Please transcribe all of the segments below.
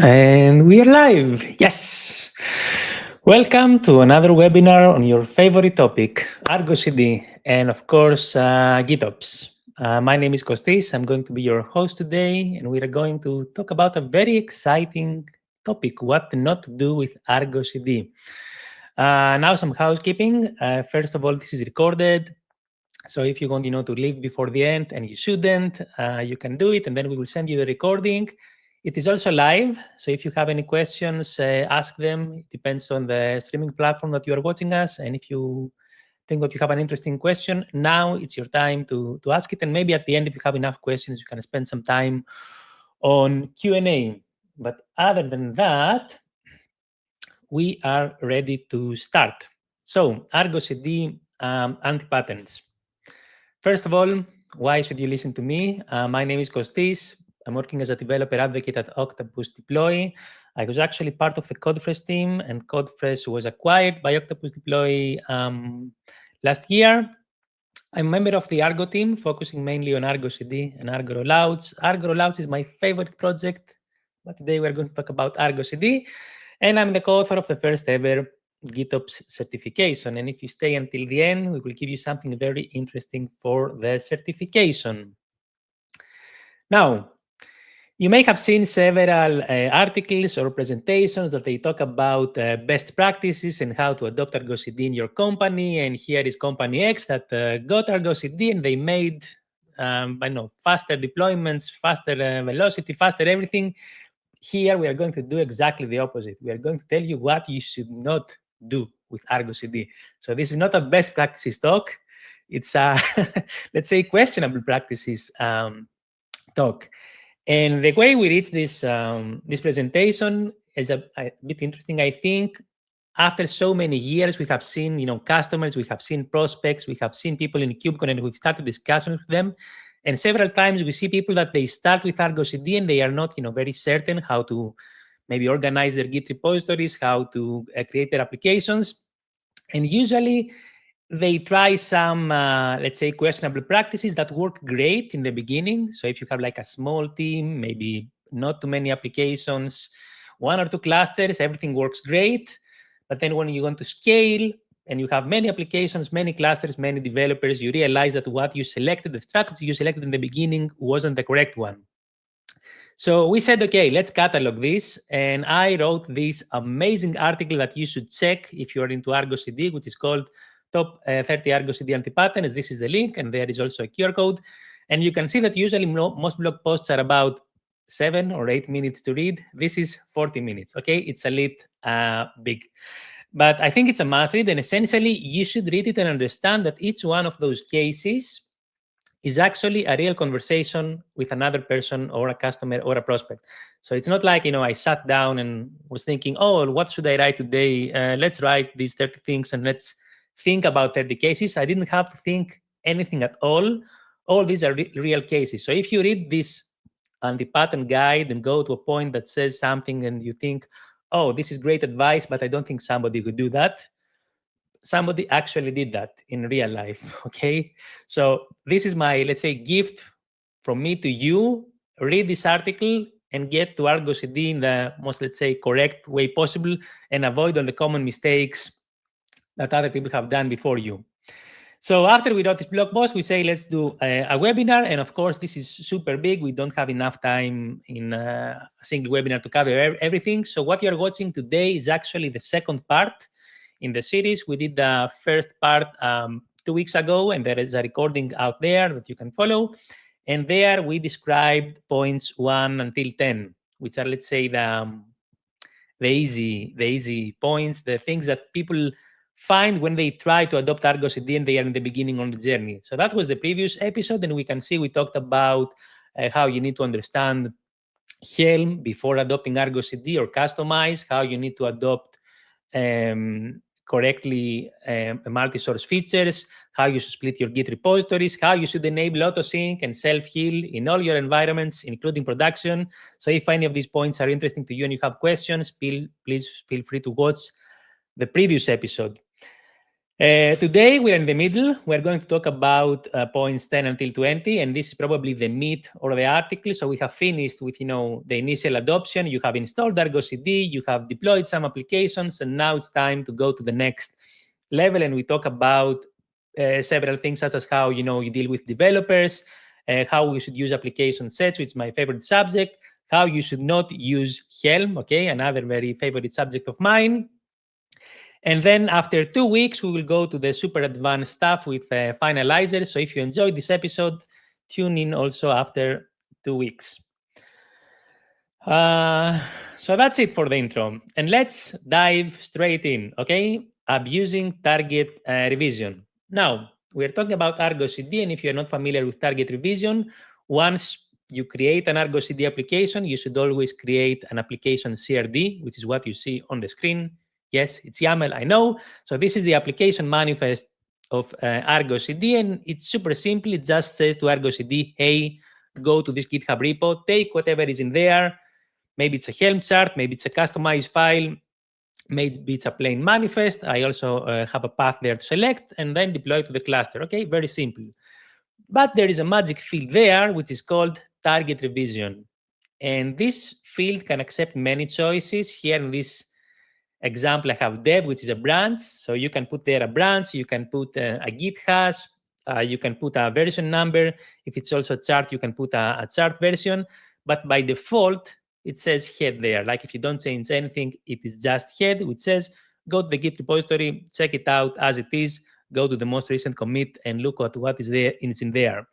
And we are live. Yes. Welcome to another webinar on your favorite topic, Argo CD, and of course, GitOps. My name is Kostis. I'm going to be your host today, and we are going to talk about a very exciting topic, what not to do with Argo CD. Now some housekeeping. First of all, this is recorded. So if you want to leave before the end and you shouldn't, you can do it, and then we will send you the recording. It is also live, so if you have any questions, ask them. It depends on the streaming platform that you are watching us, and if you think that you have an interesting question, now it's your time to ask it, and maybe at the end, if you have enough questions, you can spend some time on Q&A. But other than that, we are ready to start. So Argo CD Anti-Patterns. First of all, why should you listen to me? My name is Kostis. I'm working as a developer advocate at Octopus Deploy. I was actually part of the CodeFresh team, and CodeFresh was acquired by Octopus Deploy last year. I'm a member of the Argo team, focusing mainly on Argo CD and Argo rollouts. Argo rollouts is my favorite project, but today we're going to talk about Argo CD, and I'm the co-author of the first ever GitOps certification. And if you stay until the end, we will give you something very interesting for the certification. Now, you may have seen several articles or presentations that they talk about best practices and how to adopt Argo CD in your company. And here is company X that got Argo CD, and they made faster deployments, faster velocity, faster everything. Here we are going to do exactly the opposite. We are going to tell you what you should not do with Argo CD. So this is not a best practices talk. It's a, let's say, questionable practices talk. And the way we reach this this presentation is a bit interesting. I think after so many years, we have seen customers, we have seen prospects, we have seen people in KubeCon, and we've started discussions with them. And several times we see people that they start with Argo CD and they are not very certain how to maybe organize their Git repositories, how to create their applications. And usually they try some, let's say, questionable practices that work great in the beginning. So if you have like a small team, maybe not too many applications, one or two clusters, everything works great. But then when you want to scale and you have many applications, many clusters, many developers, you realize that what you selected, the strategy you selected in the beginning wasn't the correct one. So we said, okay, let's catalog this. And I wrote this amazing article that you should check if you're into Argo CD, which is called Top 30 Argo CD Anti-Patterns. This is the link, and there is also a QR code. And you can see that usually most blog posts are about 7 or 8 minutes to read. This is 40 minutes, okay? It's a little big. But I think it's a must read, and essentially you should read it and understand that each one of those cases is actually a real conversation with another person or a customer or a prospect. So it's not like, I sat down and was thinking, oh, what should I write today? Let's write these 30 things and let's think about 30 cases. I didn't have to think anything at all. All these are real cases. So if you read this anti-pattern guide and go to a point that says something and you think, oh, this is great advice, but I don't think somebody would do that, somebody actually did that in real life. Okay, so this is my, let's say, gift from me to you. Read this article and get to Argo CD in the most, let's say, correct way possible, and avoid all the common mistakes that other people have done before you. So after we wrote this blog post, we say, let's do a webinar. And of course, this is super big. We don't have enough time in a single webinar to cover everything. So what you're watching today is actually the second part in the series. We did the first part 2 weeks ago, and there is a recording out there that you can follow. And there we described points 1 until 10, which are, let's say, the easy points, the things that people find when they try to adopt Argo CD and they are in the beginning on the journey. So that was the previous episode, and we can see we talked about how you need to understand Helm before adopting Argo CD, or customize, how you need to adopt correctly multi-source features, how you should split your Git repositories, how you should enable auto-sync and self-heal in all your environments, including production. So if any of these points are interesting to you and you have questions, please feel free to watch the previous episode. Today, we're in the middle. We're going to talk about points 10 until 20, and this is probably the meat or the article. So we have finished with, the initial adoption. You have installed Argo CD, you have deployed some applications, and now it's time to go to the next level. And we talk about several things, such as how, you deal with developers, how we should use application sets, which is my favorite subject, how you should not use Helm, okay, another very favorite subject of mine. And then after 2 weeks, we will go to the super advanced stuff with finalizers. So if you enjoyed this episode, tune in also after 2 weeks. So that's it for the intro. And let's dive straight in, okay? Abusing target revision. Now, we're talking about Argo CD, and if you're not familiar with target revision, once you create an Argo CD application, you should always create an application CRD, which is what you see on the screen. Yes, it's YAML, I know. So this is the application manifest of Argo CD, and it's super simple. It just says to Argo CD, hey, go to this GitHub repo, take whatever is in there. Maybe it's a Helm chart, maybe it's a customized file, maybe it's a plain manifest. I also have a path there to select and then deploy to the cluster. Okay, very simple. But there is a magic field there, which is called target revision. And this field can accept many choices. Here in this example, I have dev, which is a branch. So you can put there a branch, you can put a Git hash, you can put a version number. If it's also a chart, you can put a chart version. But by default, it says head there. Like if you don't change anything, it is just head, which says go to the Git repository, check it out as it is, go to the most recent commit and look at what is there, is in there.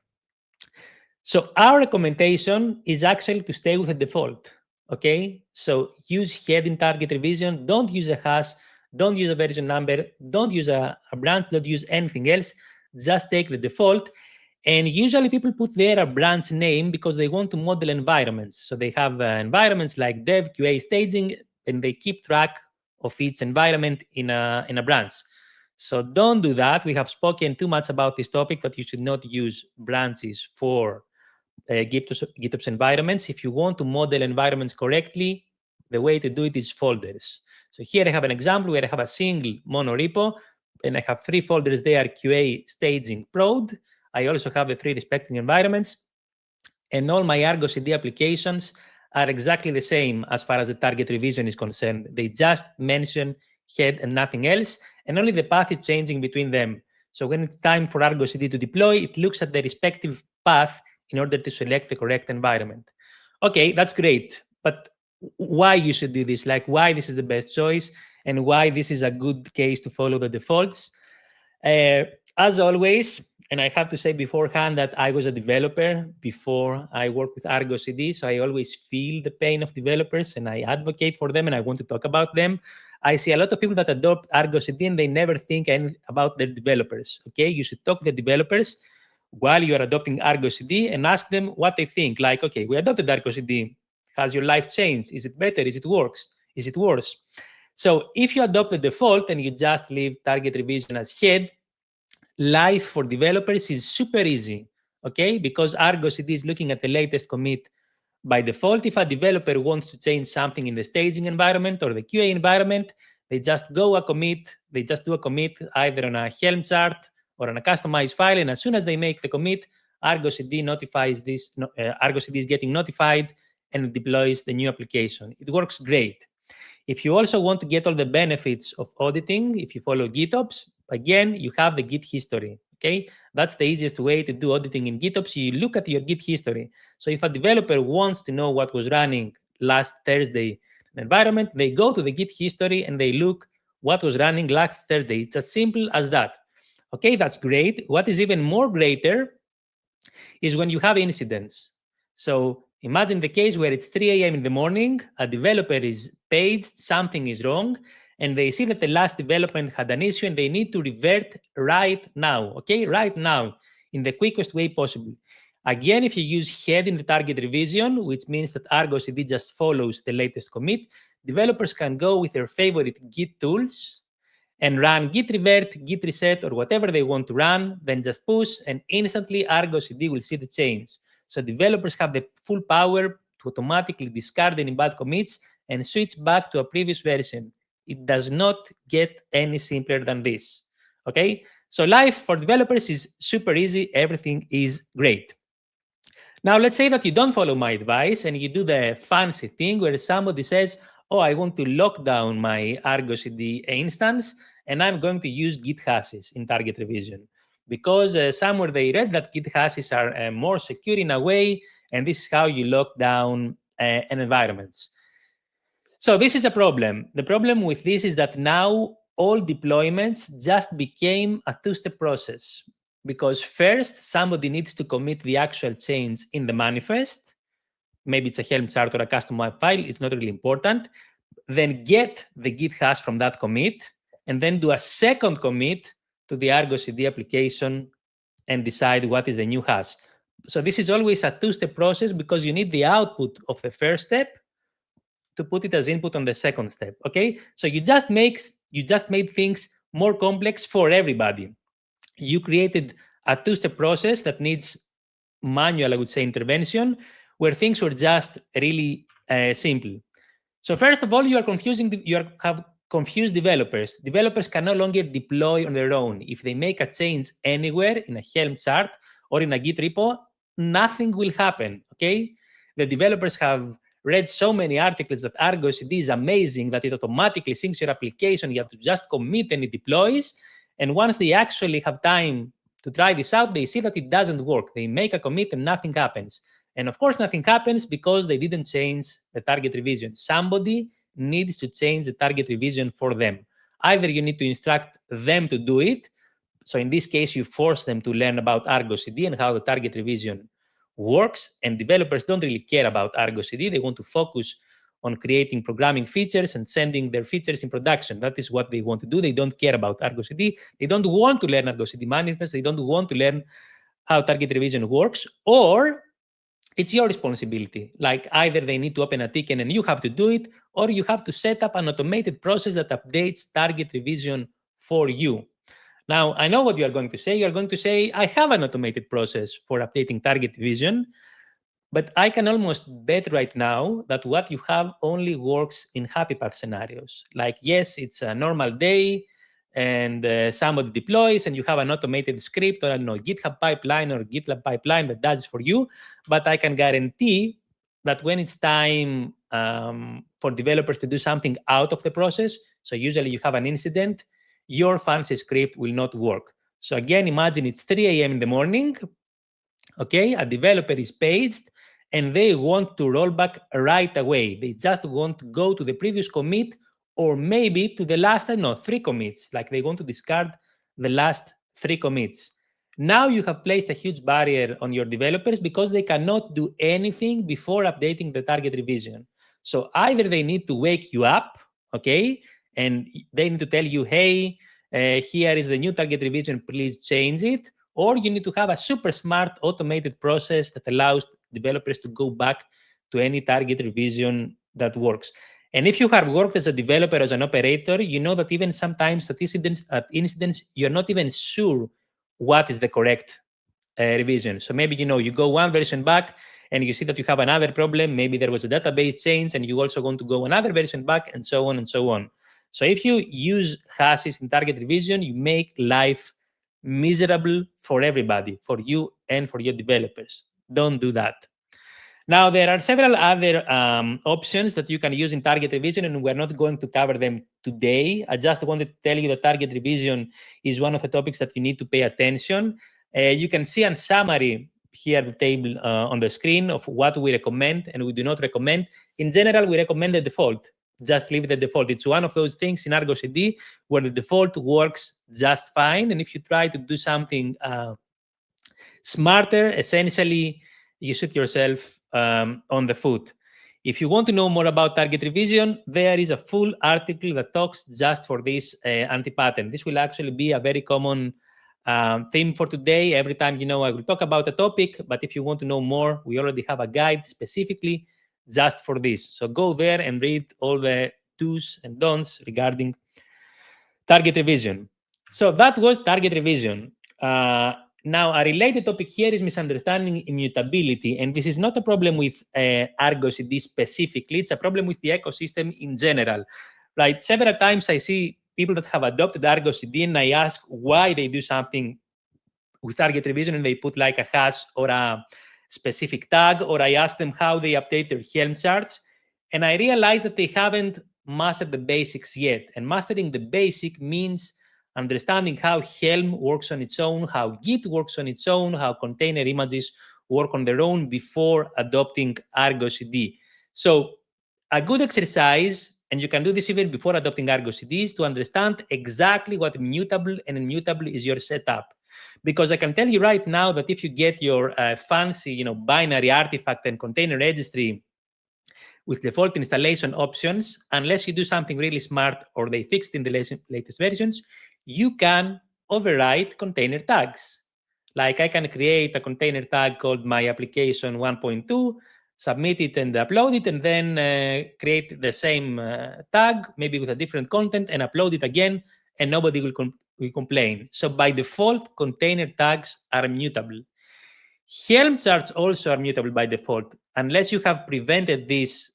So our recommendation is actually to stay with the default. Okay, so use head in target revision. Don't use a hash. Don't use a version number. Don't use a branch. Don't use anything else. Just take the default. And usually people put there a branch name because they want to model environments. So they have environments like dev, QA, staging, and they keep track of each environment in a branch. So don't do that. We have spoken too much about this topic, but you should not use branches for GitOps environments. If you want to model environments correctly, the way to do it is folders. So here I have an example where I have a single mono repo, and I have 3 folders there, QA, staging, prod. I also have the 3 respective environments, and all my Argo CD applications are exactly the same as far as the target revision is concerned. They just mention head and nothing else, and only the path is changing between them. So when it's time for Argo CD to deploy, it looks at the respective path in order to select the correct environment. Okay, that's great. But why you should do this? Like why this is the best choice and why this is a good case to follow the defaults? As always, and I have to say beforehand that I was a developer before I worked with Argo CD, so I always feel the pain of developers and I advocate for them and I want to talk about them. I see a lot of people that adopt Argo CD and they never think about their developers. Okay, you should talk to the developers while you are adopting Argo CD and ask them what they think. Like, okay, we adopted Argo CD. Has your life changed? Is it better? Is it worse? Is it worse? So if you adopt the default and you just leave target revision as head, life for developers is super easy, okay? Because Argo CD is looking at the latest commit by default. If a developer wants to change something in the staging environment or the QA environment, they just do a commit either on a Helm chart or on a customized file, and as soon as they make the commit, Argo CD notifies this. Argo CD is getting notified and deploys the new application. It works great. If you also want to get all the benefits of auditing, if you follow GitOps, again, you have the Git history. Okay, that's the easiest way to do auditing in GitOps. You look at your Git history. So if a developer wants to know what was running last Thursday in environment, they go to the Git history and they look what was running last Thursday. It's as simple as that. Okay, that's great. What is even more greater is when you have incidents. So imagine the case where it's 3 a.m. in the morning, a developer is paged, something is wrong, and they see that the last development had an issue and they need to revert right now, okay? Right now, in the quickest way possible. Again, if you use head in the target revision, which means that Argo CD just follows the latest commit, developers can go with their favorite Git tools and run git revert, git reset, or whatever they want to run, then just push, and instantly Argo CD will see the change. So developers have the full power to automatically discard any bad commits and switch back to a previous version. It does not get any simpler than this. Okay, so life for developers is super easy. Everything is great. Now, let's say that you don't follow my advice and you do the fancy thing where somebody says, oh, I want to lock down my Argo CD instance and I'm going to use Git hashes in target revision. Because somewhere they read that Git hashes are more secure in a way, and this is how you lock down an environment. So this is a problem. The problem with this is that now all deployments just became a two-step process, because first somebody needs to commit the actual change in the manifest. Maybe it's a Helm chart or a custom file. It's not really important. Then get the Git hash from that commit, and then do a second commit to the Argo CD application and decide what is the new hash. So this is always a two-step process because you need the output of the first step to put it as input on the second step. Okay, so you just made things more complex for everybody. You created a two-step process that needs manual, I would say, intervention, where things were just really simple. So first of all, you have confused developers. Developers can no longer deploy on their own. If they make a change anywhere in a Helm chart or in a Git repo, nothing will happen. Okay, the developers have read so many articles that Argo CD is amazing, that it automatically syncs your application. You have to just commit and it deploys. And once they actually have time to try this out, they see that it doesn't work. They make a commit and nothing happens. And of course, nothing happens because they didn't change the target revision. Somebody needs to change the target revision for them. Either you need to instruct them to do it. So in this case, you force them to learn about Argo CD and how the target revision works. And developers don't really care about Argo CD. They want to focus on creating programming features and sending their features in production. That is what they want to do. They don't care about Argo CD. They don't want to learn Argo CD manifest. They don't want to learn how target revision works. Or it's your responsibility. Like either they need to open a ticket and you have to do it, or you have to set up an automated process that updates target revision for you. Now, I know what you are going to say. You are going to say, I have an automated process for updating target revision, but I can almost bet right now that what you have only works in happy path scenarios. Like, yes, it's a normal day and somebody deploys and you have an automated script or, I don't know, GitHub pipeline or GitLab pipeline that does it for you. But I can guarantee that when it's time for developers to do something out of the process, so usually you have an incident, your fancy script will not work. So again, imagine it's 3 a.m. in the morning. Okay, a developer is paged and they want to roll back right away. They just want to go to the previous commit or maybe to the last, I don't know, 3 commits, like they want to discard the last 3 commits. Now you have placed a huge barrier on your developers because they cannot do anything before updating the target revision. So either they need to wake you up, okay, and they need to tell you, hey, here is the new target revision, please change it, or you need to have a super smart automated process that allows developers to go back to any target revision that works. And if you have worked as a developer, as an operator, you know that even sometimes at incidents, you're not even sure what is the correct revision. So maybe, you go one version back and you see that you have another problem. Maybe there was a database change and you also want to go another version back, and so on and so on. So if you use hashes in target revision, you make life miserable for everybody, for you and for your developers. Don't do that. Now, there are several other options that you can use in target revision, and we're not going to cover them today. I just wanted to tell you that target revision is one of the topics that you need to pay attention. You can see a summary here at the table on the screen of what we recommend and we do not recommend. In general, we recommend the default. Just leave the default. It's one of those things in Argo CD where the default works just fine. And if you try to do something smarter, essentially, you shoot yourself on the foot. If you want to know more about target revision, there is a full article that talks just for this anti-pattern. This will actually be a very common theme for today. Every time, I will talk about a topic, but if you want to know more, we already have a guide specifically just for this. So go there and read all the do's and don'ts regarding target revision. So that was target revision. Now, a related topic here is misunderstanding immutability. And this is not a problem with Argo CD specifically. It's a problem with the ecosystem in general. Right? Several times I see people that have adopted Argo CD, and I ask why they do something with target revision, and they put like a hash or a specific tag, or I ask them how they update their Helm charts, and I realize that they haven't mastered the basics yet. And mastering the basic means understanding how Helm works on its own, how Git works on its own, how container images work on their own before adopting Argo CD. So a good exercise, and you can do this even before adopting Argo CD, is to understand exactly what mutable and immutable is your setup. Because I can tell you right now that if you get your fancy, binary artifact and container registry with default installation options, unless you do something really smart or they fixed in the latest versions, you can override container tags. Like I can create a container tag called my application 1.2, submit it and upload it, and then create the same tag, maybe with a different content, and upload it again, and nobody will complain. So by default, container tags are mutable. Helm charts also are mutable by default. Unless you have prevented this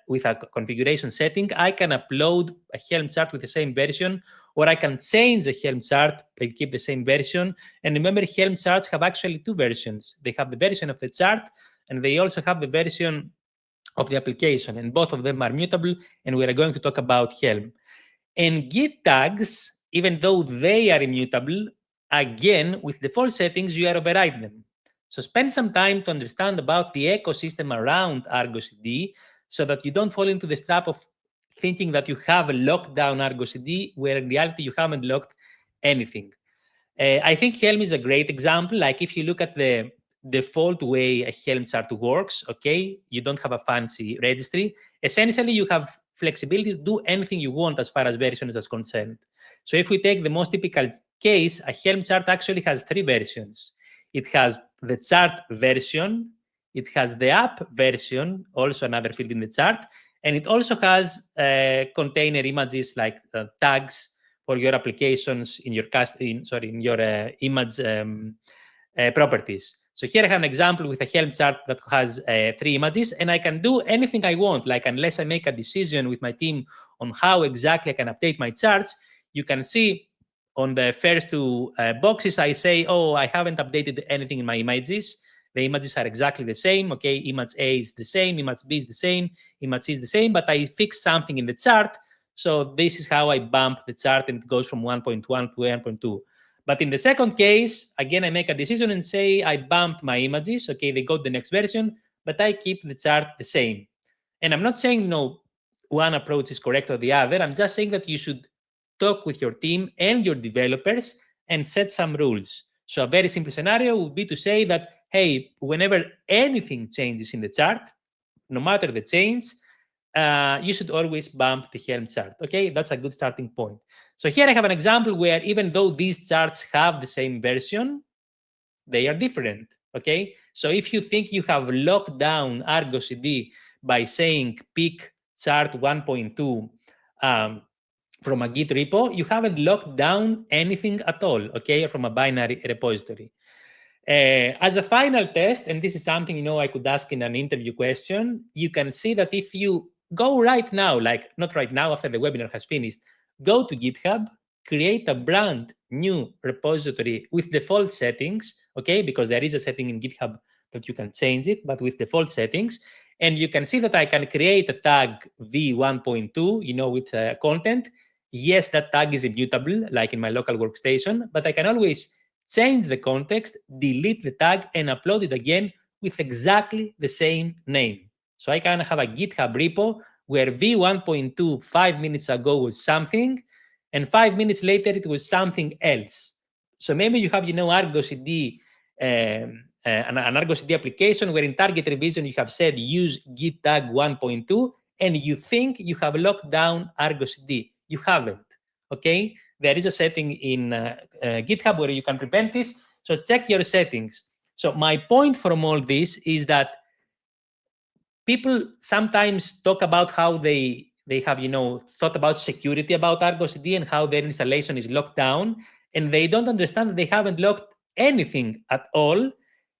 with a configuration setting, I can upload a Helm chart with the same version, or I can change the Helm chart and keep the same version. And remember, Helm charts have actually two versions. They have the version of the chart, and they also have the version of the application, and both of them are mutable, and we are going to talk about Helm. And Git tags, even though they are immutable, again, with default settings, you are overriding them. So spend some time to understand about the ecosystem around Argo CD so that you don't fall into the trap of thinking that you have a locked down Argo CD, where in reality you haven't locked anything. I think Helm is a great example. Like if you look at the default way a Helm chart works, okay, you don't have a fancy registry. Essentially, you have flexibility to do anything you want as far as versions is concerned. So if we take the most typical case, a Helm chart actually has three versions. It has the chart version, it has the app version, also another field in the chart, and it also has container images like tags for your applications in your image properties. So here I have an example with a Helm chart that has 3 images, and I can do anything I want. Like unless I make a decision with my team on how exactly I can update my charts, you can see on the first two boxes, I say, oh, I haven't updated anything in my images. The images are exactly the same. Okay, image A is the same, image B is the same, image C is the same, but I fixed something in the chart. So this is how I bump the chart, and it goes from 1.1 to 1.2. But in the second case, again, I make a decision and say I bumped my images. Okay, they go to the next version, but I keep the chart the same. And I'm not saying one approach is correct or the other. I'm just saying that you should talk with your team and your developers and set some rules. So a very simple scenario would be to say that, hey, whenever anything changes in the chart, no matter the change, you should always bump the Helm chart. Okay, that's a good starting point. So here I have an example where even though these charts have the same version, they are different. Okay, so if you think you have locked down Argo CD by saying pick chart 1.2 from a Git repo, you haven't locked down anything at all, okay, from a binary repository. As a final test, and this is something I could ask in an interview question, you can see that if you go right now, like not right now after the webinar has finished, go to GitHub, create a brand new repository with default settings, okay, because there is a setting in GitHub that you can change it, but with default settings. And you can see that I can create a tag v1.2, with content. Yes, that tag is immutable, like in my local workstation, but I can always change the context, delete the tag, and upload it again with exactly the same name. So I can have a GitHub repo where v1.2 5 minutes ago was something, and 5 minutes later it was something else. So maybe you have, Argo CD, an Argo CD application where in target revision you have said use git tag 1.2, and you think you have locked down Argo CD. You haven't, okay? There is a setting in GitHub where you can prevent this. So check your settings. So my point from all this is that people sometimes talk about how they have, thought about security about Argo CD and how their installation is locked down, and they don't understand that they haven't locked anything at all.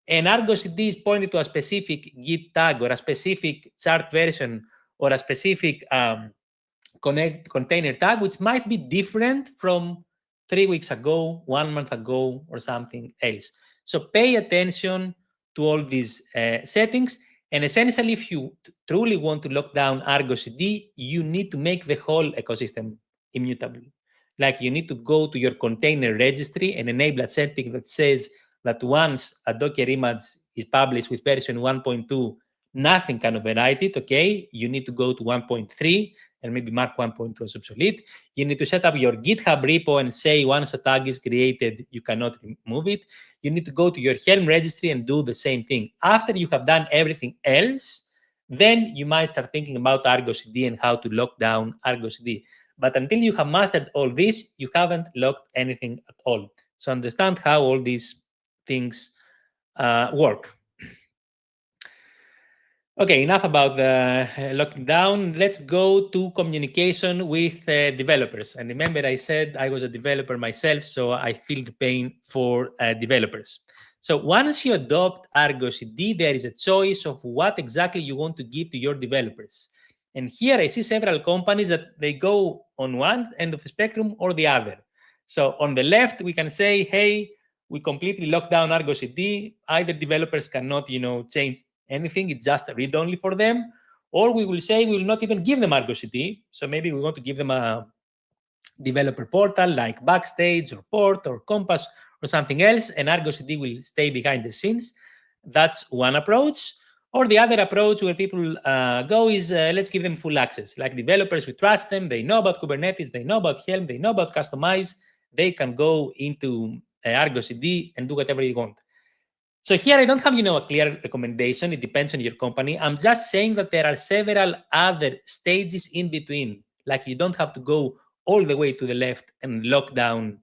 And Argo CD is pointed to a specific Git tag or a specific chart version or a specific container tag, which might be different from 3 weeks ago, 1 month ago, or something else. So pay attention to all these settings. And essentially, if you truly want to lock down Argo CD, you need to make the whole ecosystem immutable. Like you need to go to your container registry and enable a setting that says that once a Docker image is published with version 1.2, nothing can overwrite it, okay? You need to go to 1.3 and maybe mark 1.2 as obsolete. You need to set up your GitHub repo and say once a tag is created, you cannot remove it. You need to go to your Helm registry and do the same thing. After you have done everything else, then you might start thinking about Argo CD and how to lock down Argo CD. But until you have mastered all this, you haven't locked anything at all. So understand how all these things work. Okay, enough about the locking down. Let's go to communication with developers. And remember, I said I was a developer myself, so I feel the pain for developers. So once you adopt Argo CD, there is a choice of what exactly you want to give to your developers. And here I see several companies that they go on one end of the spectrum or the other. So on the left, we can say, hey, we completely lock down Argo CD. Either developers cannot, change anything, it's just read-only for them, or we will say we will not even give them Argo CD. So maybe we want to give them a developer portal like Backstage or Port or Compass or something else, and Argo CD will stay behind the scenes. That's one approach. Or the other approach where people go is let's give them full access. Like developers, we trust them. They know about Kubernetes. They know about Helm. They know about Customize. They can go into Argo CD and do whatever they want. So here I don't have, a clear recommendation. It depends on your company. I'm just saying that there are several other stages in between. Like you don't have to go all the way to the left and lock down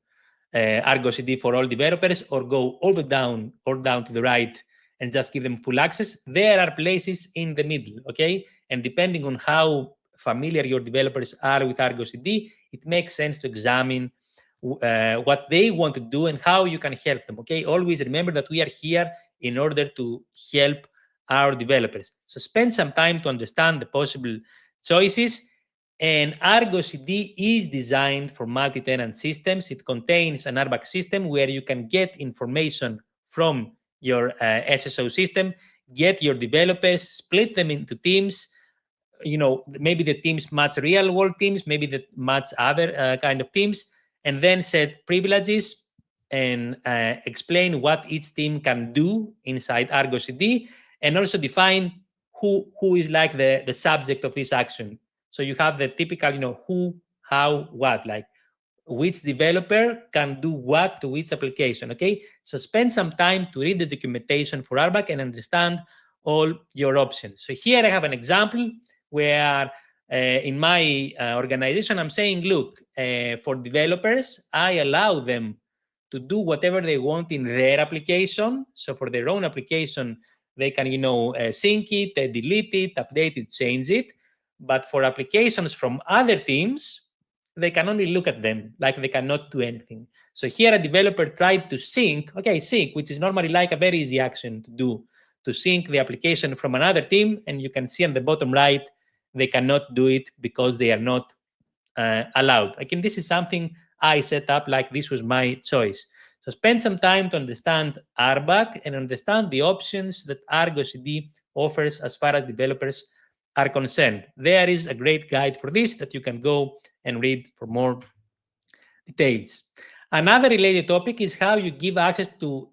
Argo CD for all developers, or go all the down or down to the right and just give them full access. There are places in the middle, okay? And depending on how familiar your developers are with Argo CD, it makes sense to examine what they want to do and how you can help them, okay? Always remember that we are here in order to help our developers. So spend some time to understand the possible choices. And Argo CD is designed for multi-tenant systems. It contains an RBAC system where you can get information from your SSO system, get your developers, split them into teams. Maybe the teams match real world teams, maybe that match other kind of teams, and then set privileges and explain what each team can do inside Argo CD, and also define who is like the subject of this action. So you have the typical, who, how, what, like which developer can do what to which application, okay? So spend some time to read the documentation for RBAC and understand all your options. So here I have an example where in my organization, I'm saying, look, for developers, I allow them to do whatever they want in their application. So for their own application, they can, sync it, delete it, update it, change it. But for applications from other teams, they can only look at them, like they cannot do anything. So here a developer tried to sync, which is normally like a very easy action to do, to sync the application from another team, and you can see on the bottom right, they cannot do it because they are not allowed. Again, this is something I set up, like this was my choice. So spend some time to understand RBAC and understand the options that Argo CD offers as far as developers are concerned. There is a great guide for this that you can go and read for more details. Another related topic is how you give access to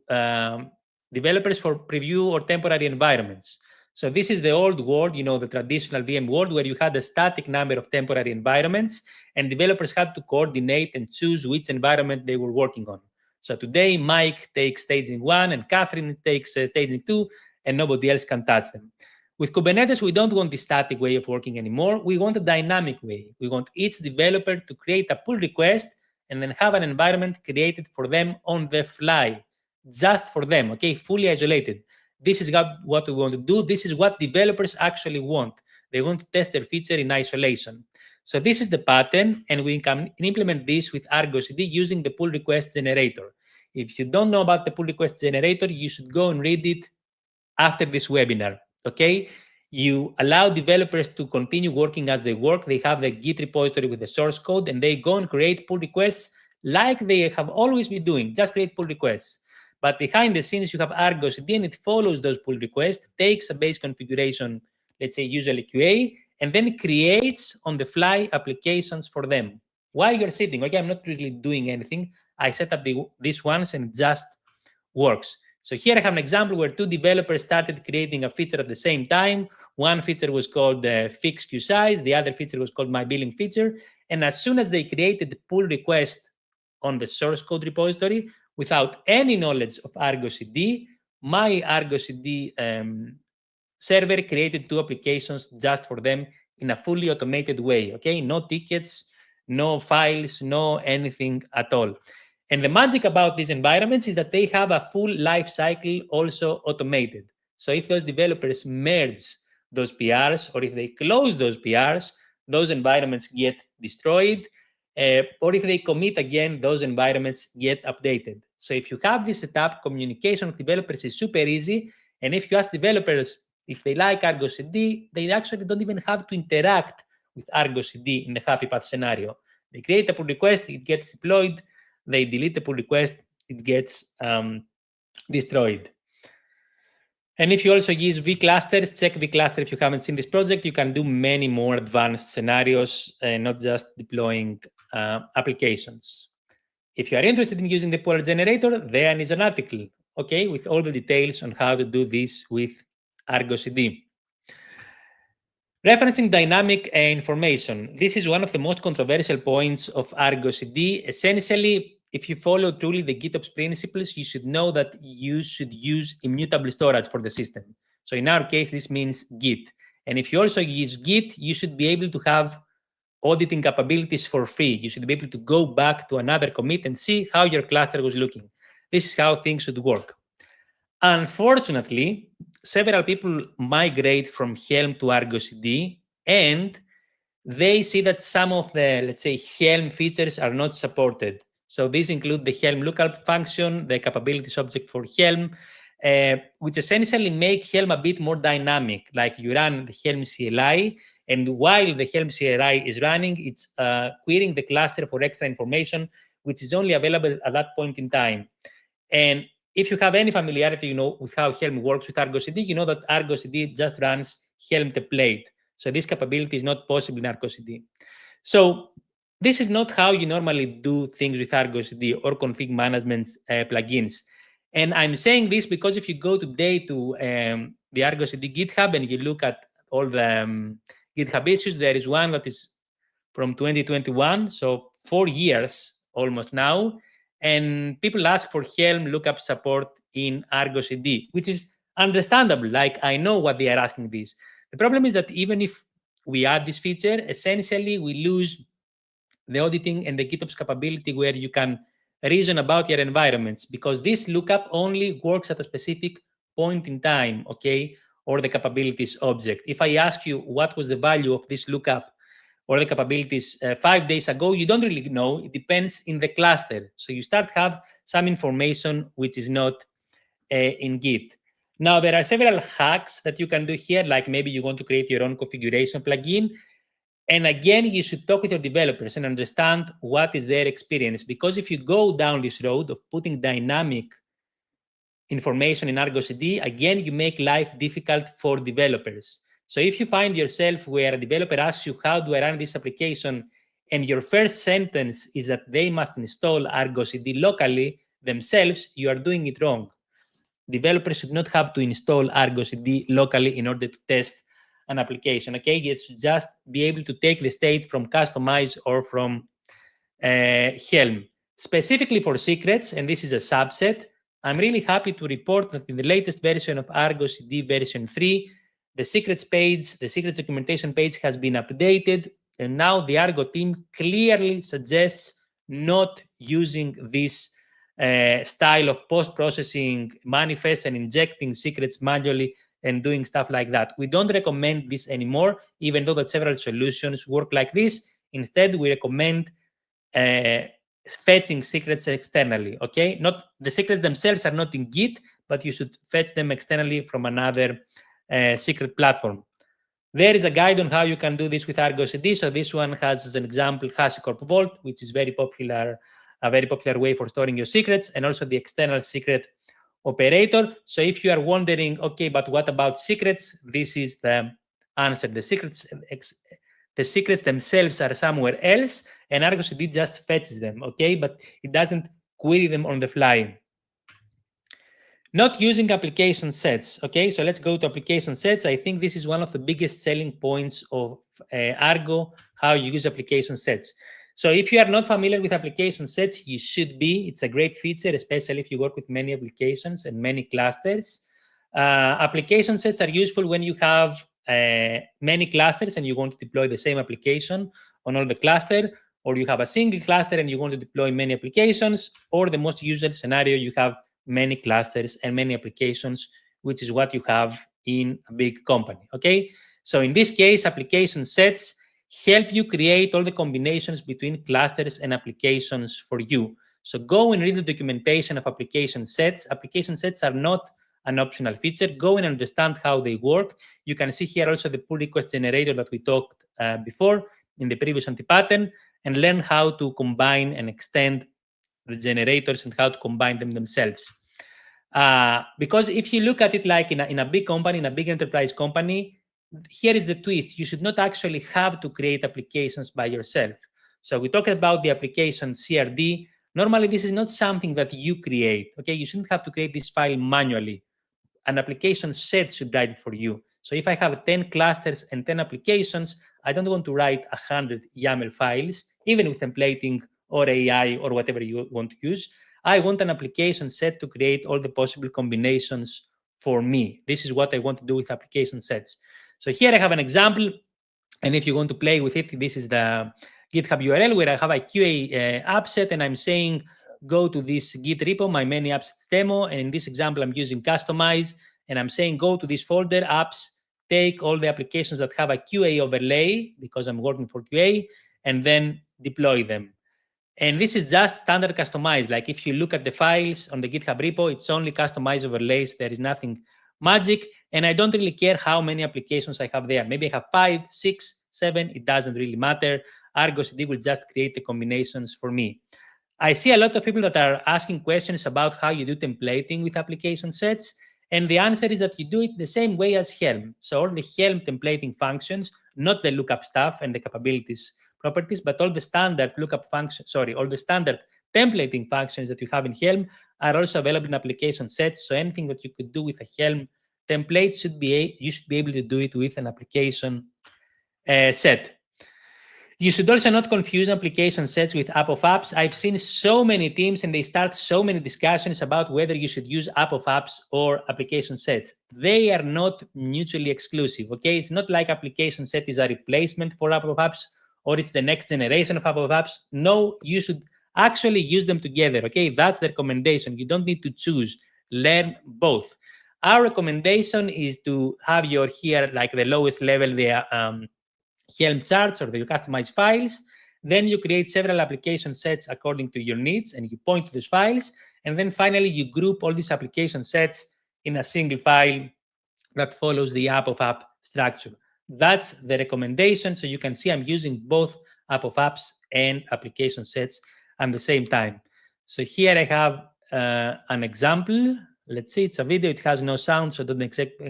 developers for preview or temporary environments. So this is the old world, the traditional VM world, where you had a static number of temporary environments and developers had to coordinate and choose which environment they were working on. So today, Mike takes staging 1 and Catherine takes staging 2, and nobody else can touch them. With Kubernetes, we don't want the static way of working anymore. We want a dynamic way. We want each developer to create a pull request and then have an environment created for them on the fly, just for them, okay, fully isolated. This is what we want to do. This is what developers actually want. They want to test their feature in isolation. So this is the pattern, and we can implement this with Argo CD using the pull request generator. If you don't know about the pull request generator, you should go and read it after this webinar, okay? You allow developers to continue working as they work. They have the Git repository with the source code, and they go and create pull requests like they have always been doing, just create pull requests. But behind the scenes, you have Argo CD, and it follows those pull requests, takes a base configuration, let's say usually QA, and then creates on the fly applications for them. While you're sitting, okay, I'm not really doing anything. I set up this once and it just works. So here I have an example where two developers started creating a feature at the same time. One feature was called fix queue size. The other feature was called my billing feature. And as soon as they created the pull request on the source code repository without any knowledge of Argo CD, my Argo CD server created two applications just for them in a fully automated way. Okay, no tickets, no files, no anything at all. And the magic about these environments is that they have a full life cycle also automated. So if those developers merge those PRs or if they close those PRs, those environments get destroyed. Or if they commit again, those environments get updated. So if you have this setup, communication with developers is super easy. And if you ask developers if they like Argo CD, they actually don't even have to interact with Argo CD in the happy path scenario. They create a pull request, it gets deployed. They delete the pull request, it gets destroyed. And if you also use vClusters, check vCluster if you haven't seen this project. You can do many more advanced scenarios, not just deploying applications. If you are interested in using the Polar Generator, there is an article, okay, with all the details on how to do this with Argo CD. Referencing dynamic information. This is one of the most controversial points of Argo CD. Essentially, if you follow truly the GitOps principles, you should know that you should use immutable storage for the system. So in our case, this means Git. And if you also use Git, you should be able to have auditing capabilities for free. You should be able to go back to another commit and see how your cluster was looking. This is how things should work. Unfortunately, several people migrate from Helm to Argo CD, and they see that some of the, let's say, Helm features are not supported. So these include the Helm lookup function, the capabilities object for Helm, which essentially make Helm a bit more dynamic. Like you run the Helm CLI, and while the Helm CLI is running, it's querying the cluster for extra information, which is only available at that point in time. And if you have any familiarity, with how Helm works with Argo CD, you know that Argo CD just runs Helm template. So this capability is not possible in Argo CD. So this is not how you normally do things with Argo CD or config management plugins. And I'm saying this because if you go today to the Argo CD GitHub and you look at all the GitHub issues, there is one that is from 2021, so 4 years almost now. And people ask for Helm lookup support in Argo CD, which is understandable. Like, I know what they are asking this. The problem is that even if we add this feature, essentially we lose the auditing and the GitOps capability where you can reason about your environments, because this lookup only works at a specific point in time, okay, or the capabilities object. If I ask you what was the value of this lookup or the capabilities 5 days ago, you don't really know. It depends in the cluster. So you start to have some information which is not in Git. Now, there are several hacks that you can do here, like maybe you want to create your own configuration plugin. And again, you should talk with your developers and understand what is their experience. Because if you go down this road of putting dynamic information in Argo CD, again, you make life difficult for developers. So if you find yourself where a developer asks you, how do I run this application? And your first sentence is that they must install Argo CD locally themselves, you are doing it wrong. Developers should not have to install Argo CD locally in order to test an application, okay? You should just be able to take the state from Customize or from Helm. Specifically for secrets, and this is a subset, I'm really happy to report that in the latest version of Argo CD version 3, the secrets page, the secrets documentation page has been updated, and now the Argo team clearly suggests not using this style of post-processing manifests and injecting secrets manually and doing stuff like that. We don't recommend this anymore, even though that several solutions work like this. Instead, we recommend fetching secrets externally, okay? Not the secrets themselves are not in Git, but you should fetch them externally from another secret platform. There is a guide on how you can do this with Argo CD. So this one has, as an example, HashiCorp Vault, which is very popular, a very popular way for storing your secrets, and also the external secret operator. So if you are wondering, okay, but what about secrets? This is the answer. The secrets themselves are somewhere else, and Argo CD just fetches them, okay? But it doesn't query them on the fly. Not using application sets. Okay, so let's go to application sets. I think this is one of the biggest selling points of Argo, how you use application sets. So if you are not familiar with application sets, you should be. It's a great feature, especially if you work with many applications and many clusters. Application sets are useful when you have many clusters and you want to deploy the same application on all the cluster, or you have a single cluster and you want to deploy many applications, or the most usual scenario, you have many clusters and many applications, which is what you have in a big company, okay? So in this case, application sets help you create all the combinations between clusters and applications for you. So go and read the documentation of application sets. Application sets are not an optional feature. Go and understand how they work. You can see here also the pull request generator that we talked before in the previous anti-pattern, and learn how to combine and extend the generators and how to combine them themselves. Because if you look at it like in a big company, in a big enterprise company, here is the twist. You should not actually have to create applications by yourself. So we talked about the application CRD. Normally, this is not something that you create. Okay, you shouldn't have to create this file manually. An application set should write it for you. So if I have 10 clusters and 10 applications, I don't want to write 100 YAML files, even with templating or AI or whatever you want to use. I want an application set to create all the possible combinations for me. This is what I want to do with application sets. So here I have an example, and if you want to play with it, this is the GitHub URL where I have a QA app set, and I'm saying, go to this Git repo, my many apps demo, and in this example, I'm using customize, and I'm saying, go to this folder, apps, take all the applications that have a QA overlay, because I'm working for QA, and then deploy them. And this is just standard customized. Like if you look at the files on the GitHub repo, it's only customized overlays. There is nothing magic. And I don't really care how many applications I have there. Maybe I have 5, 6, 7. It doesn't really matter. Argo CD will just create the combinations for me. I see a lot of people that are asking questions about how you do templating with application sets. And the answer is that you do it the same way as Helm. So all the Helm templating functions, not the lookup stuff and the capabilities properties, but all the standard lookup functions, all the standard templating functions that you have in Helm are also available in application sets. So anything that you could do with a Helm template you should be able to do it with an application set. You should also not confuse application sets with app of apps. I've seen so many teams and they start so many discussions about whether you should use app of apps or application sets. They are not mutually exclusive, okay? It's not like application set is a replacement for app of apps or it's the next generation of app of apps. No, you should actually use them together, okay? That's the recommendation. You don't need to choose. Learn both. Our recommendation is to have your here, like the lowest level, the Helm charts or the customized files. Then you create several application sets according to your needs and you point to those files. And then finally, you group all these application sets in a single file that follows the app of app structure. That's the recommendation. So you can see I'm using both app of apps and application sets at the same time. So here I have an example. Let's see, it's a video. It has no sound, so don't expect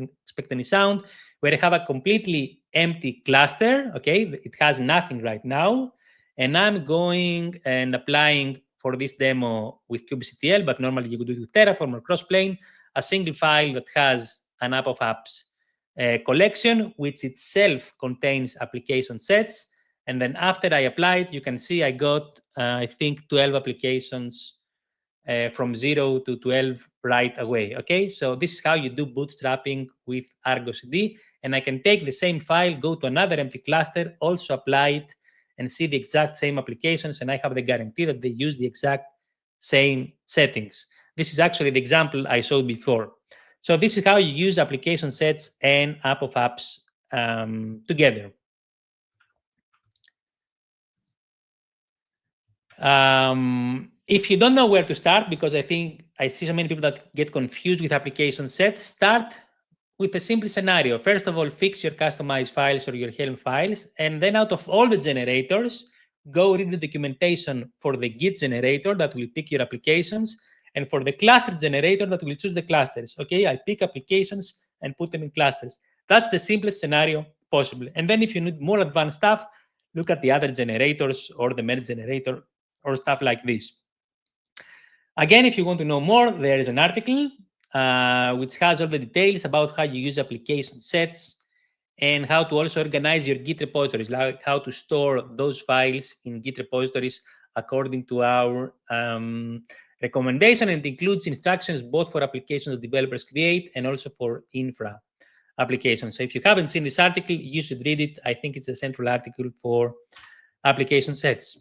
any sound. Where I have a completely empty cluster, okay? It has nothing right now. And I'm going and applying for this demo with kubectl, but normally you could do it with Terraform or Crossplane, a single file that has an app of apps collection, which itself contains application sets. And then after I applied, you can see I got, I think, 12 applications from 0 to 12 right away, okay? So this is how you do bootstrapping with Argo CD. And I can take the same file, go to another empty cluster, also apply it, and see the exact same applications. And I have the guarantee that they use the exact same settings. This is actually the example I showed before. So this is how you use application sets and app of apps together. If you don't know where to start, because I think I see so many people that get confused with application sets, start with a simple scenario. First of all, fix your customized files or your Helm files, and then out of all the generators, go read the documentation for the Git generator that will pick your applications, and for the cluster generator that will choose the clusters. Okay, I pick applications and put them in clusters. That's the simplest scenario possible. And then if you need more advanced stuff, look at the other generators or the merge generator or stuff like this. Again, if you want to know more, there is an article which has all the details about how you use application sets and how to also organize your Git repositories, like how to store those files in Git repositories according to our recommendation, and includes instructions both for applications that developers create and also for infra applications. So if you haven't seen this article, you should read it. I think it's a central article for application sets.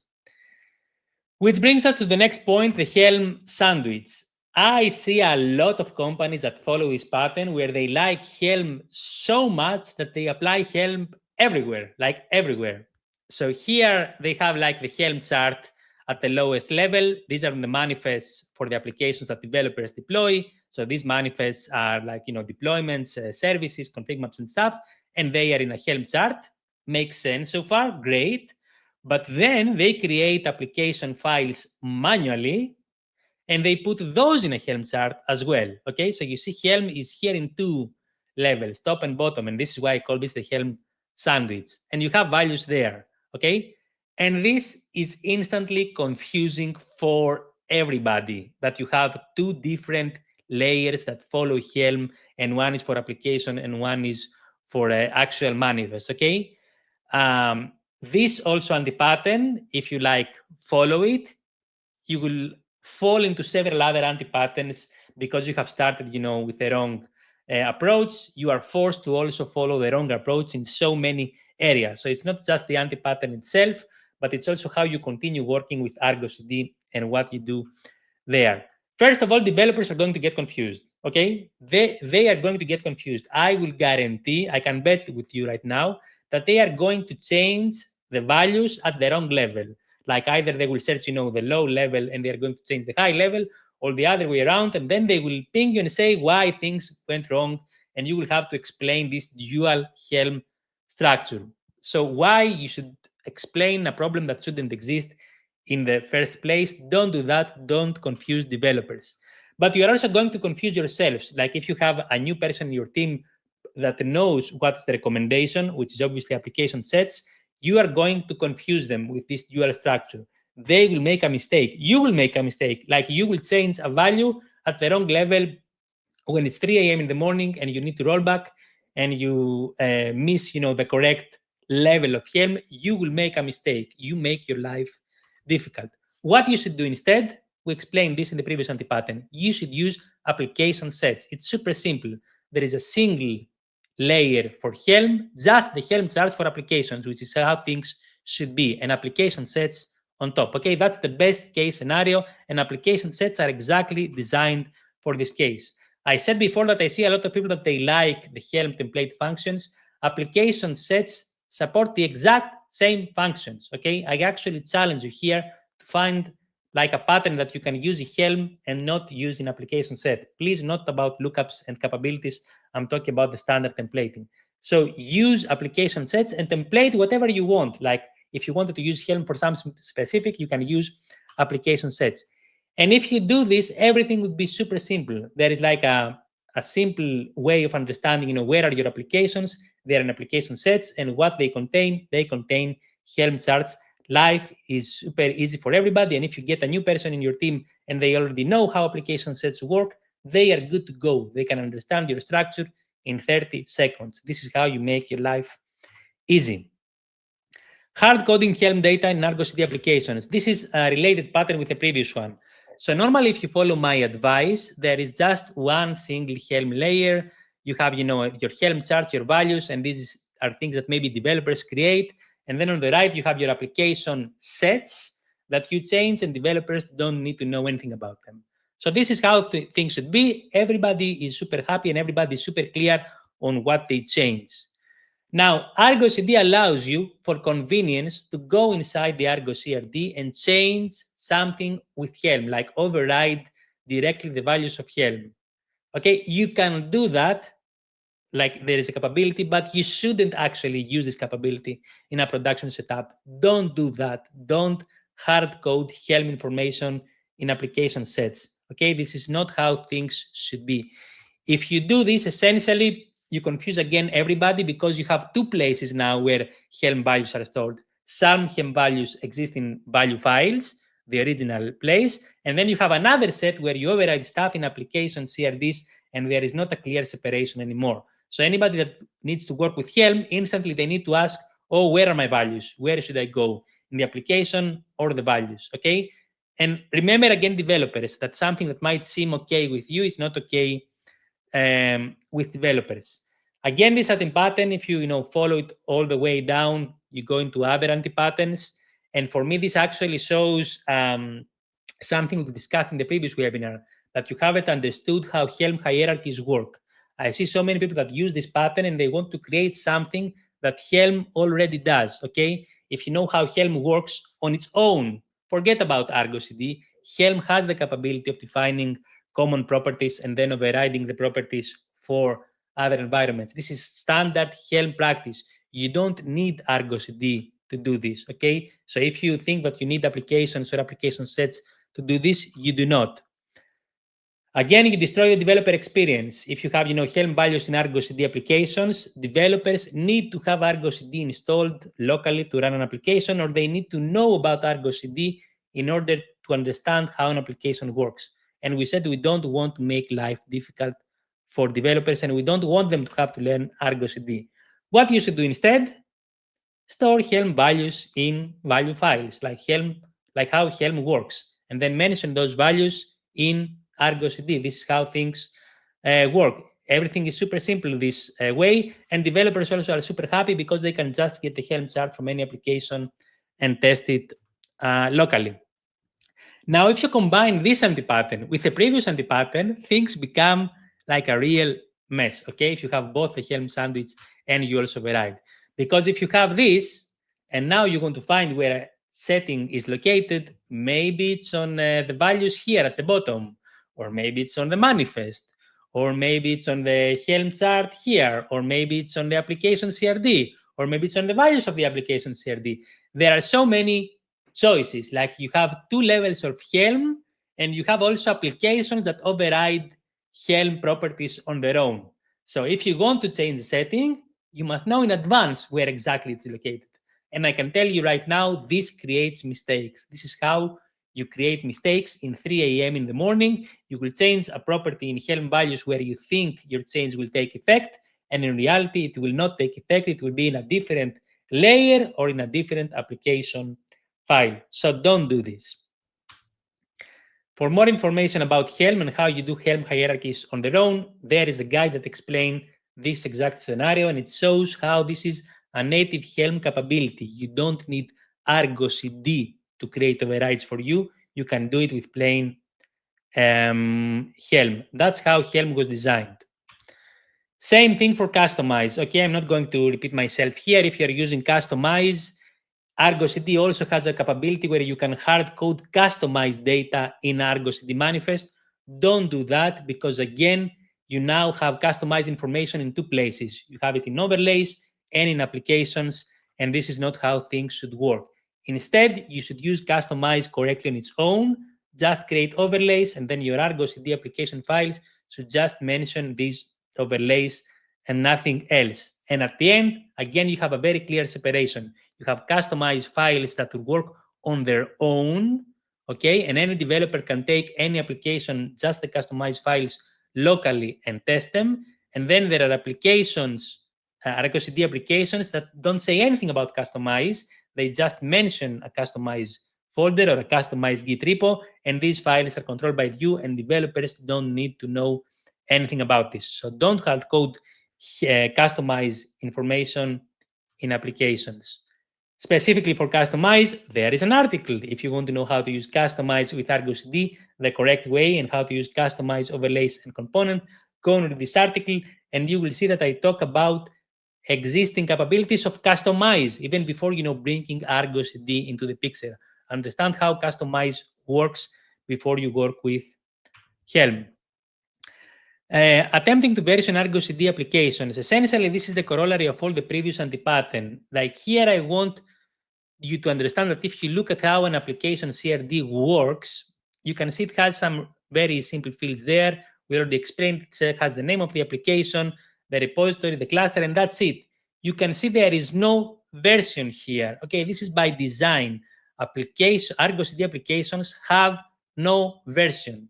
Which brings us to the next point, the Helm sandwich. I see a lot of companies that follow this pattern where they like Helm so much that they apply Helm everywhere, like everywhere. So here they have like the Helm chart at the lowest level. These are the manifests for the applications that developers deploy. So these manifests are like, deployments, services, config maps and stuff, and they are in a Helm chart. Makes sense so far, great. But then they create application files manually, and they put those in a Helm chart as well. Okay, so you see Helm is here in two levels, top and bottom, and this is why I call this the Helm sandwich. And you have values there, okay? And this is instantly confusing for everybody, that you have two different layers that follow Helm, and one is for application and one is for actual manifest, okay? This also anti-pattern, if you like follow it, you will fall into several other anti-patterns because you have started, with the wrong approach. You are forced to also follow the wrong approach in so many areas. So it's not just the anti-pattern itself, but it's also how you continue working with Argo CD and what you do there. First of all, developers are going to get confused, okay? They are going to get confused. I will guarantee, I can bet with you right now, that they are going to change the values at the wrong level. Like either they will search, the low level and they're going to change the high level, or the other way around, and then they will ping you and say why things went wrong, and you will have to explain this dual Helm structure. So why you should explain a problem that shouldn't exist in the first place. Don't do that. Don't confuse developers. But you're also going to confuse yourselves. Like if you have a new person in your team that knows what's the recommendation, which is obviously application sets, you are going to confuse them with this dual structure. They will make a mistake. You will make a mistake. Like you will change a value at the wrong level when it's 3 a.m. in the morning and you need to roll back and you miss, the correct level of Helm. You will make a mistake. You make your life difficult. What you should do instead, we explained this in the previous anti-pattern. You should use application sets. It's super simple. There is a single layer for Helm, just the Helm chart for applications, which is how things should be, and application sets on top. Okay, that's the best case scenario, and application sets are exactly designed for this case. I said before that I see a lot of people that they like the Helm template functions. Application sets support the exact same functions. Okay, I actually challenge you here to find like a pattern that you can use in Helm and not use in application set. Please, not about lookups and capabilities. I'm talking about the standard templating. So use application sets and template whatever you want. Like if you wanted to use Helm for something specific, you can use application sets. And if you do this, everything would be super simple. There is like a simple way of understanding, where are your applications? They're in application sets, and what they contain Helm charts. Life is super easy for everybody. And if you get a new person in your team and they already know how application sets work, they are good to go. They can understand your structure in 30 seconds. This is how you make your life easy. Hard coding Helm data in Argo CD applications. This is a related pattern with the previous one. So normally, if you follow my advice, there is just one single Helm layer. You have, your Helm charts, your values, and these are things that maybe developers create. And then on the right, you have your application sets that you change, and developers don't need to know anything about them. So this is how things should be. Everybody is super happy and everybody is super clear on what they change. Now, Argo CD allows you, for convenience, to go inside the Argo CRD and change something with Helm, like override directly the values of Helm. Okay, you can do that like there is a capability, but you shouldn't actually use this capability in a production setup. Don't do that. Don't hard code Helm information in application sets. Okay, this is not how things should be. If you do this, essentially, you confuse again everybody because you have two places now where Helm values are stored. Some Helm values exist in value files, the original place, and then you have another set where you override stuff in application CRDs, and there is not a clear separation anymore. So anybody that needs to work with Helm, instantly they need to ask, oh, where are my values? Where should I go? In the application or the values, okay? And remember again, developers, that something that might seem okay with you is not okay with developers. Again, this anti-pattern, if you follow it all the way down, you go into other anti-patterns. And for me, this actually shows something we discussed in the previous webinar, that you haven't understood how Helm hierarchies work. I see so many people that use this pattern and they want to create something that Helm already does, okay? If you know how Helm works on its own, forget about Argo CD. Helm has the capability of defining common properties and then overriding the properties for other environments. This is standard Helm practice. You don't need Argo CD to do this, okay? So if you think that you need applications or application sets to do this, you do not. Again, you destroy the developer experience. If you have, Helm values in Argo CD applications, developers need to have Argo CD installed locally to run an application, or they need to know about Argo CD in order to understand how an application works. And we said we don't want to make life difficult for developers, and we don't want them to have to learn Argo CD. What you should do instead? Store Helm values in value files, like how Helm works, and then mention those values in Argo CD. This is how things work. Everything is super simple this way, and developers also are super happy because they can just get the Helm chart from any application and test it locally. Now, if you combine this anti-pattern with the previous anti-pattern, things become like a real mess, okay? If you have both the Helm sandwich and you also override. Because if you have this, and now you're going to find where a setting is located, maybe it's on the values here at the bottom, or maybe it's on the manifest, or maybe it's on the Helm chart here, or maybe it's on the application CRD, or maybe it's on the values of the application CRD. There are so many choices. Like you have two levels of Helm, and you have also applications that override Helm properties on their own. So if you want to change the setting, you must know in advance where exactly it's located. And I can tell you right now, this creates mistakes. This is how you create mistakes in 3 a.m. in the morning. You will change a property in Helm values where you think your change will take effect, and in reality, it will not take effect. It will be in a different layer or in a different application file. So don't do this. For more information about Helm and how you do Helm hierarchies on their own, there is a guide that explains this exact scenario, and it shows how this is a native Helm capability. You don't need Argo CD to create overrides for you. You can do it with plain Helm. That's how Helm was designed. Same thing for customize. Okay, I'm not going to repeat myself here. If you're using customize, Argo CD also has a capability where you can hard code customized data in Argo CD manifest. Don't do that because, again, you now have customized information in two places. You have it in overlays and in applications, and this is not how things should work. Instead, you should use customize correctly on its own. Just create overlays, and then your Argo CD application files should just mention these overlays and nothing else. And at the end, again, you have a very clear separation. You have customized files that will work on their own, okay? And any developer can take any application, just the customized files locally and test them. And then there are applications, Argo CD applications that don't say anything about customize. They just mention a customized folder or a customized Git repo, and these files are controlled by you, and developers don't need to know anything about this. So don't hard code customize information in applications. Specifically for customize, there is an article. If you want to know how to use customize with Argo CD the correct way and how to use customize overlays and component, go and read this article, and you will see that I talk about existing capabilities of customize even before bringing Argo CD into the picture. Understand how customize works before you work with Helm. Attempting to version Argo CD applications. Essentially, this is the corollary of all the previous anti-pattern. Like here, I want you to understand that if you look at how an application CRD works, you can see it has some very simple fields there. We already explained it has the name of the application, the repository, the cluster, and that's it. You can see there is no version here. Okay, this is by design. Argo CD applications have no version.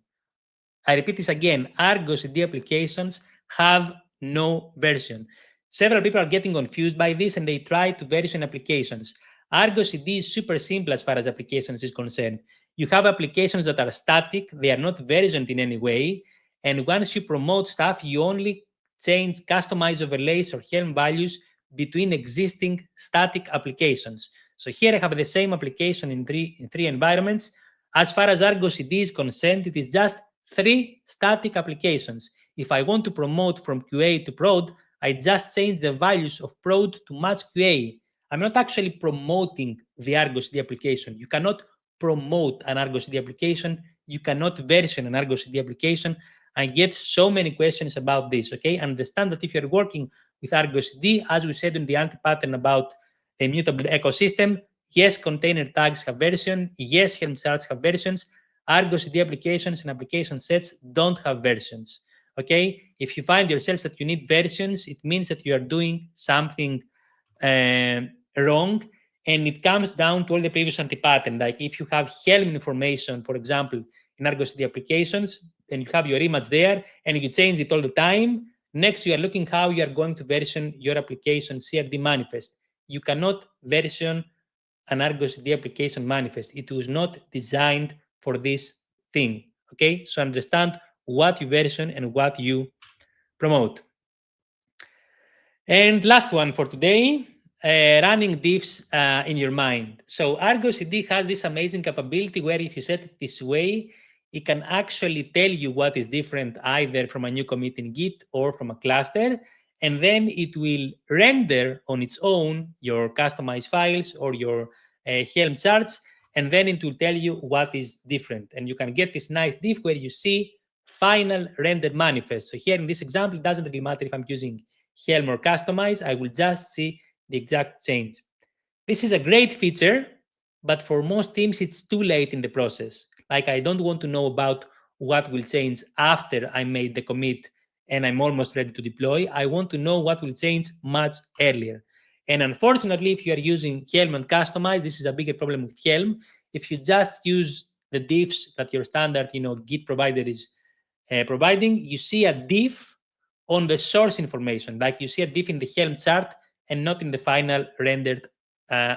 I repeat this again, Argo CD applications have no version. Several people are getting confused by this and they try to version applications. Argo CD is super simple as far as applications is concerned. You have applications that are static, they are not versioned in any way, and once you promote stuff, you only change, customize overlays or Helm values between existing static applications. So here I have the same application in three environments. As far as Argo CD is concerned, it is just 3 static applications. If I want to promote from QA to prod, I just change the values of prod to match QA. I'm not actually promoting the Argo CD application. You cannot promote an Argo CD application. You cannot version an Argo CD application. I get so many questions about this, okay? Understand that if you're working with Argo CD, as we said in the anti-pattern about the immutable ecosystem, yes, container tags have version, yes, Helm charts have versions. Argo CD applications and application sets don't have versions, okay? If you find yourself that you need versions, it means that you are doing something wrong, and it comes down to all the previous anti-pattern. Like if you have Helm information, for example, in Argo CD applications, and you have your image there, and you change it all the time, next you are looking how you are going to version your application CRD manifest. You cannot version an Argo CD application manifest. It was not designed for this thing, okay? So understand what you version and what you promote. And last one for today, running diffs in your mind. So Argo CD has this amazing capability where if you set it this way, it can actually tell you what is different either from a new commit in Git or from a cluster, and then it will render on its own your customized files or your Helm charts, and then it will tell you what is different. And you can get this nice diff where you see final rendered manifest. So here in this example, it doesn't really matter if I'm using Helm or customize, I will just see the exact change. This is a great feature, but for most teams, it's too late in the process. Like I don't want to know about what will change after I made the commit and I'm almost ready to deploy. I want to know what will change much earlier. And unfortunately, if you are using Helm and customize, this is a bigger problem with Helm. If you just use the diffs that your standard, Git provider is providing, you see a diff on the source information, like you see a diff in the Helm chart and not in the final rendered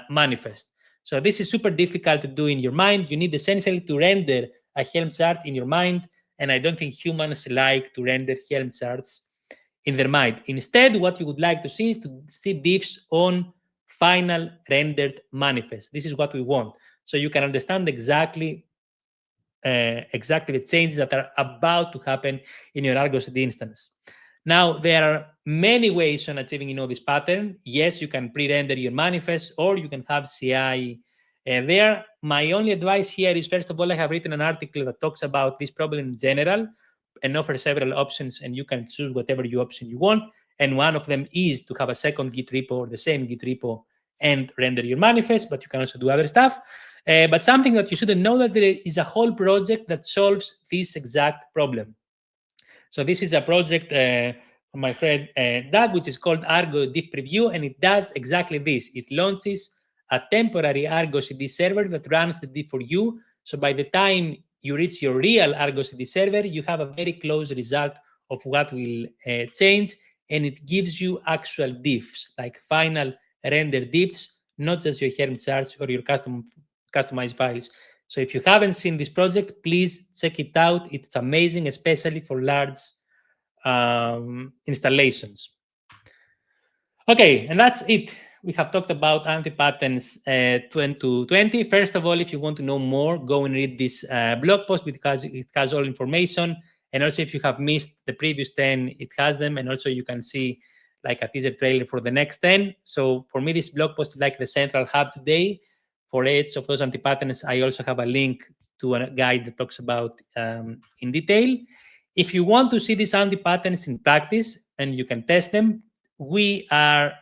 manifest. So this is super difficult to do in your mind. You need essentially to render a Helm chart in your mind, and I don't think humans like to render Helm charts in their mind. Instead, what you would like to see is to see diffs on final rendered manifest. This is what we want. So you can understand exactly the changes that are about to happen in your Argo CD instance. Now, there are many ways on achieving this pattern. Yes, you can pre-render your manifest, or you can have CI there. My only advice here is, first of all, I have written an article that talks about this problem in general and offers several options, and you can choose whatever option you want. And one of them is to have a second Git repo or the same Git repo and render your manifest, but you can also do other stuff. But something that you shouldn't know, that there is a whole project that solves this exact problem. So this is a project from my friend Doug, which is called Argo Diff Preview, and it does exactly this. It launches a temporary Argo CD server that runs the diff for you. So by the time you reach your real Argo CD server, you have a very close result of what will change, and it gives you actual diffs, like final render diffs, not just your Helm charts or your customized files. So if you haven't seen this project, please check it out. It's amazing, especially for large installations. Okay, and that's it. We have talked about anti-patterns 2020. First of all, if you want to know more, go and read this blog post because it has all information. And also, if you have missed the previous 10, it has them. And also, you can see like a teaser trailer for the next 10. So for me, this blog post is like the central hub today. For each of those anti-patterns, I also have a link to a guide that talks about in detail. If you want to see these anti-patterns in practice and you can test them, we are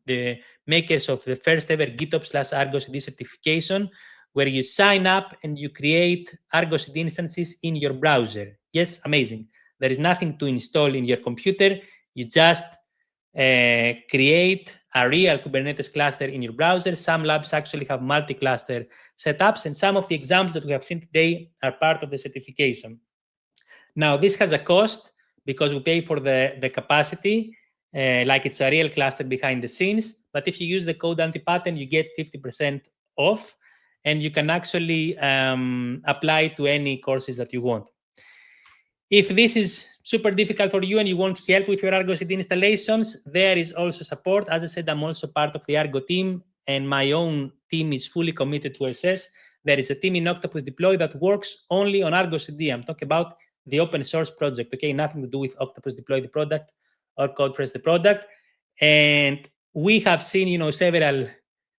the makers of the first ever GitOps/Argo CD certification, where you sign up and you create Argo CD instances in your browser. Yes, amazing. There is nothing to install in your computer. You just create a real Kubernetes cluster in your browser. Some labs actually have multi-cluster setups, and some of the examples that we have seen today are part of the certification. Now, this has a cost because we pay for the capacity, like it's a real cluster behind the scenes. But if you use the code anti-pattern, you get 50% off, and you can actually apply to any courses that you want. If this is super difficult for you and you want help with your Argo CD installations, there is also support. As I said, I'm also part of the Argo team, and my own team is fully committed to SS. There is a team in Octopus Deploy that works only on Argo CD. I'm talking about the open source project, okay? Nothing to do with Octopus Deploy the product or CodeFresh the product. And we have seen, several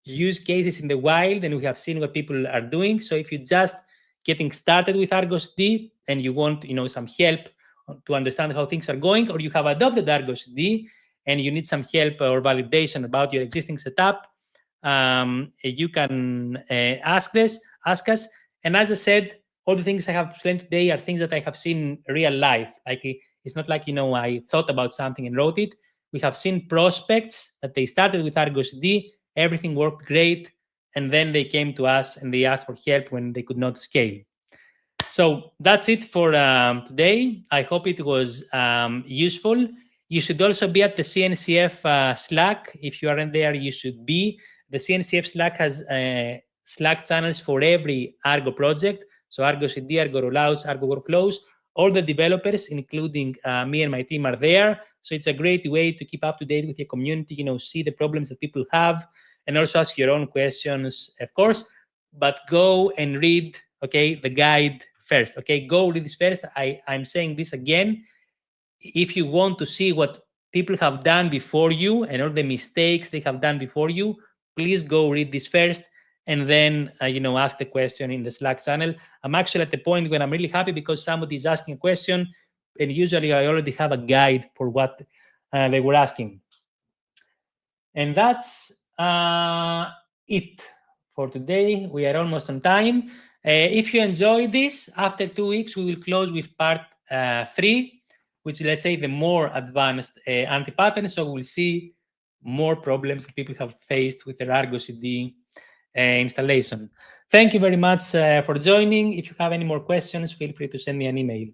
use cases in the wild, and we have seen what people are doing. So if you just getting started with Argo CD and you want some help to understand how things are going, or you have adopted Argo CD and you need some help or validation about your existing setup, you can ask us. And as I said, all the things I have explained today are things that I have seen in real life. Like, it's not like I thought about something and wrote it. We have seen prospects that they started with Argo CD, everything worked great, and then they came to us and they asked for help when they could not scale. So that's it for today. I hope it was useful. You should also be at the CNCF Slack. If you aren't there, you should be. The CNCF Slack has Slack channels for every Argo project. So Argo CD, Argo rollouts, Argo workflows. All the developers, including me and my team, are there. So it's a great way to keep up to date with your community, see the problems that people have, and also ask your own questions, of course. But go and read, okay, the guide first. Okay, go read this first. I'm saying this again. If you want to see what people have done before you and all the mistakes they have done before you, please go read this first, and then ask the question in the Slack channel. I'm actually at the point when I'm really happy because somebody is asking a question, and usually I already have a guide for what they were asking. And that's it for today. We are almost on time. If you enjoy this, after 2 weeks, we will close with part 3, which is, let's say, the more advanced anti-pattern. So we'll see more problems that people have faced with their Argo CD installation. Thank you very much for joining. If you have any more questions, feel free to send me an email.